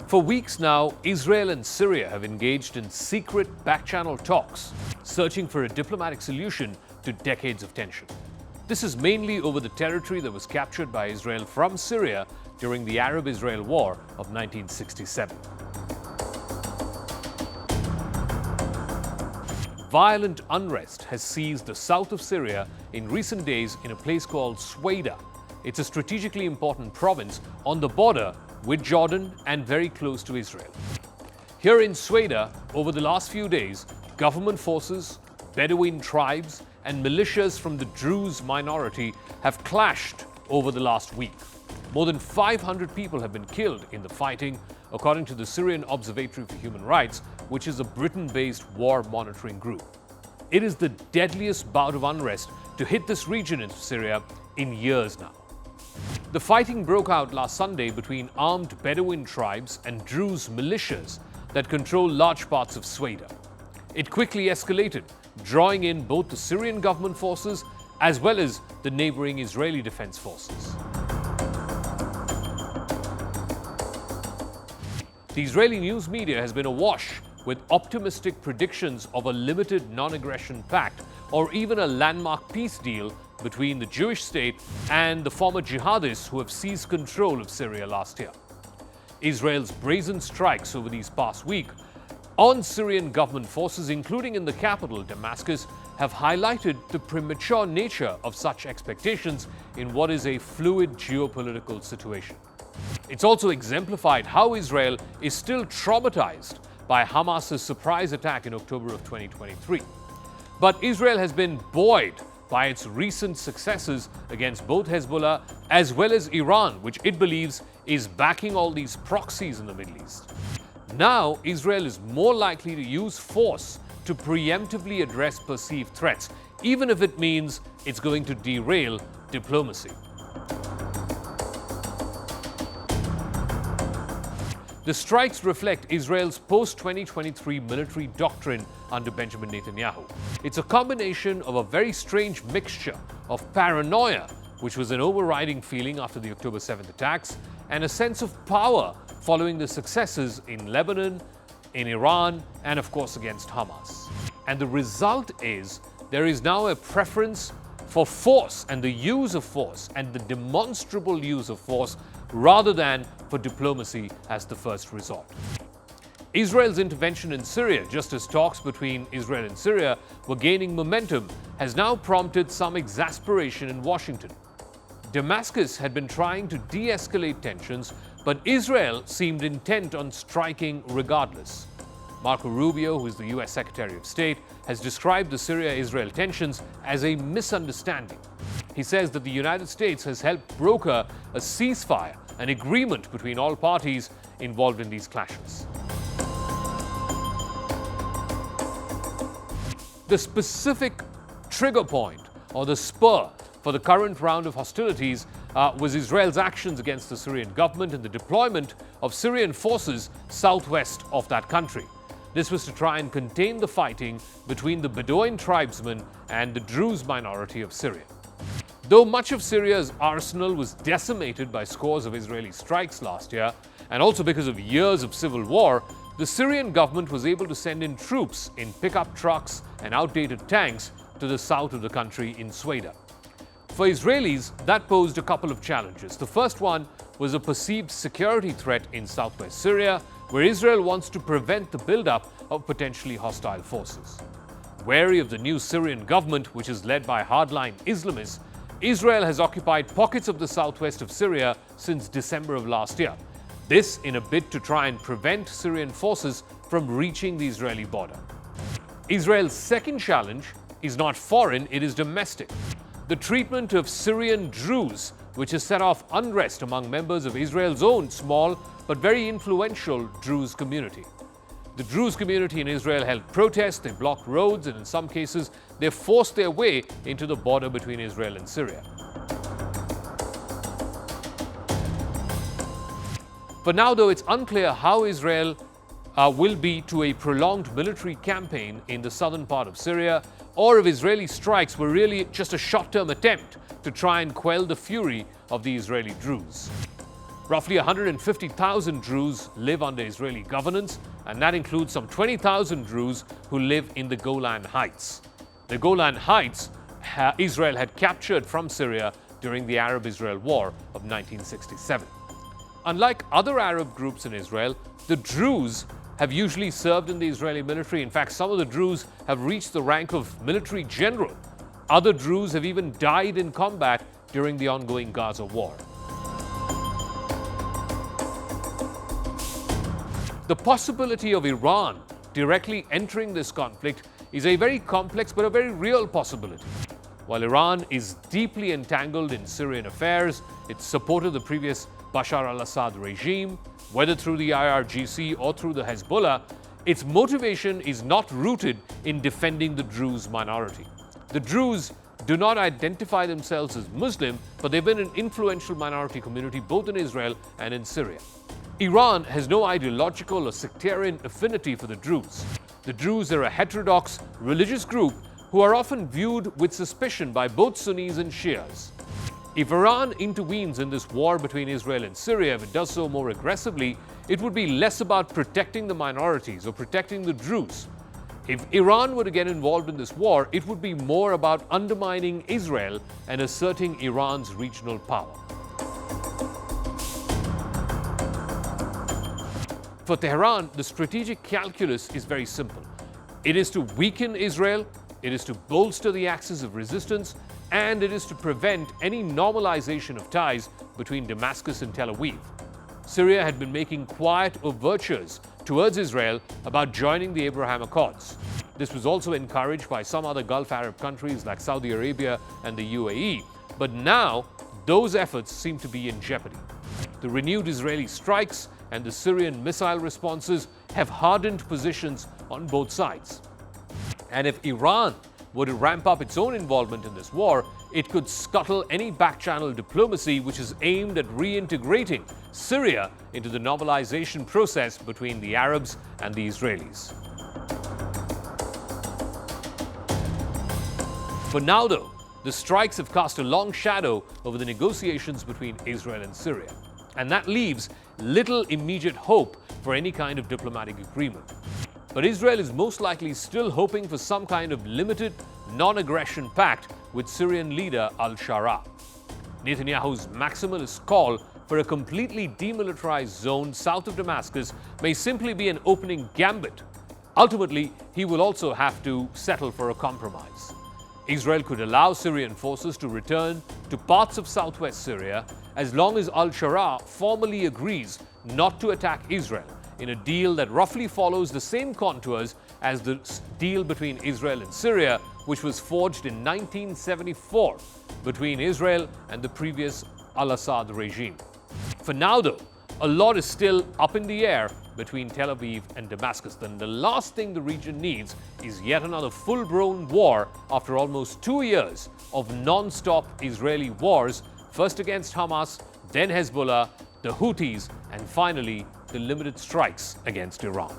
For weeks now, Israel and Syria have engaged in secret backchannel talks, searching for a diplomatic solution to decades of tension. This is mainly over the territory that was captured by Israel from Syria during the Arab-Israel War of 1967. Violent unrest has seized the south of Syria in recent days in a place called Sweida. It's a strategically important province on the border with Jordan and very close to Israel. Here in Sweida, over the last few days, government forces, Bedouin tribes, and militias from the Druze minority have clashed over the last week. More than 500 people have been killed in the fighting, according to the Syrian Observatory for Human Rights, which is a Britain-based war monitoring group. It is the deadliest bout of unrest to hit this region in Syria in years now. The fighting broke out last Sunday between armed Bedouin tribes and Druze militias that control large parts of Sweida. It quickly escalated, drawing in both the Syrian government forces as well as the neighboring Israeli defense forces. The Israeli news media has been awash with optimistic predictions of a limited non-aggression pact or even a landmark peace deal between the Jewish state and the former jihadists who have seized control of Syria last year. Israel's brazen strikes over these past week on Syrian government forces, including in the capital, Damascus, have highlighted the premature nature of such expectations in what is a fluid geopolitical situation. It's also exemplified how Israel is still traumatized by Hamas's surprise attack in October of 2023. But Israel has been buoyed by its recent successes against both Hezbollah as well as Iran, which it believes is backing all these proxies in the Middle East. Now, Israel is more likely to use force to preemptively address perceived threats, even if it means it's going to derail diplomacy. The strikes reflect Israel's post-2023 military doctrine under Benjamin Netanyahu. It's a combination of a very strange mixture of paranoia, which was an overriding feeling after the October 7th attacks, and a sense of power following the successes in Lebanon, in Iran, and of course against Hamas. And the result is there is now a preference for force and the use of force and the demonstrable use of force rather than for diplomacy as the first resort. Israel's intervention in Syria, just as talks between Israel and Syria were gaining momentum, has now prompted some exasperation in Washington. Damascus had been trying to de-escalate tensions, but Israel seemed intent on striking regardless. Marco Rubio, who is the US Secretary of State, has described the Syria-Israel tensions as a misunderstanding. He says that the United States has helped broker a ceasefire, an agreement between all parties involved in these clashes. The specific trigger point or the spur for the current round of hostilities was Israel's actions against the Syrian government and the deployment of Syrian forces southwest of that country. This was to try and contain the fighting between the Bedouin tribesmen and the Druze minority of Syria. Though much of Syria's arsenal was decimated by scores of Israeli strikes last year, and also because of years of civil war, the Syrian government was able to send in troops in pickup trucks and outdated tanks to the south of the country in Sweida. For Israelis, that posed a couple of challenges. The first one was a perceived security threat in southwest Syria, where Israel wants to prevent the buildup of potentially hostile forces. Wary of the new Syrian government, which is led by hardline Islamists, Israel has occupied pockets of the southwest of Syria since December of last year. This in a bid to try and prevent Syrian forces from reaching the Israeli border. Israel's second challenge is not foreign, it is domestic. The treatment of Syrian Druze, which has set off unrest among members of Israel's own small but very influential Druze community. The Druze community in Israel held protests, they blocked roads, and in some cases, they forced their way into the border between Israel and Syria. For now, though, it's unclear how Israel will be to a prolonged military campaign in the southern part of Syria, or if Israeli strikes were really just a short-term attempt to try and quell the fury of the Israeli Druze. Roughly 150,000 Druze live under Israeli governance, and that includes some 20,000 Druze who live in the Golan Heights. The Golan Heights Israel had captured from Syria during the Arab-Israel War of 1967. Unlike other Arab groups in Israel, the Druze have usually served in the Israeli military. In fact, some of the Druze have reached the rank of military general. Other Druze have even died in combat during the ongoing Gaza war. The possibility of Iran directly entering this conflict is a very complex but a very real possibility. While Iran is deeply entangled in Syrian affairs, it supported the previous Bashar al-Assad regime, whether through the IRGC or through the Hezbollah, its motivation is not rooted in defending the Druze minority. The Druze do not identify themselves as Muslim, but they've been an influential minority community both in Israel and in Syria. Iran has no ideological or sectarian affinity for the Druze. The Druze are a heterodox religious group who are often viewed with suspicion by both Sunnis and Shias. If Iran intervenes in this war between Israel and Syria, if it does so more aggressively, it would be less about protecting the minorities or protecting the Druze. If Iran were to get involved in this war, it would be more about undermining Israel and asserting Iran's regional power. For Tehran, the strategic calculus is very simple. It is to weaken Israel, it is to bolster the axis of resistance, and it is to prevent any normalization of ties between Damascus and Tel Aviv. Syria had been making quiet overtures towards Israel about joining the Abraham Accords. This was also encouraged by some other Gulf Arab countries like Saudi Arabia and the UAE, but now those efforts seem to be in jeopardy. The renewed Israeli strikes and the Syrian missile responses have hardened positions on both sides. And if Iran were to ramp up its own involvement in this war, it could scuttle any backchannel diplomacy which is aimed at reintegrating Syria into the normalization process between the Arabs and the Israelis. For now, though, the strikes have cast a long shadow over the negotiations between Israel and Syria, and that leaves little immediate hope for any kind of diplomatic agreement. But Israel is most likely still hoping for some kind of limited non-aggression pact with Syrian leader al-sharaa. Netanyahu's maximalist call for a completely demilitarized zone south of Damascus may simply be an opening gambit. Ultimately, he will also have to settle for a compromise. Israel could allow Syrian forces to return to parts of southwest Syria as long as al-sharaa formally agrees not to attack Israel in a deal that roughly follows the same contours as the deal between Israel and Syria, which was forged in 1974 between Israel and the previous al-Assad regime. For now, though, a lot is still up in the air between Tel Aviv and Damascus. Then the last thing the region needs is yet another full-blown war after almost 2 years of non-stop Israeli wars, first against Hamas, then Hezbollah, the Houthis, and finally the limited strikes against Iran.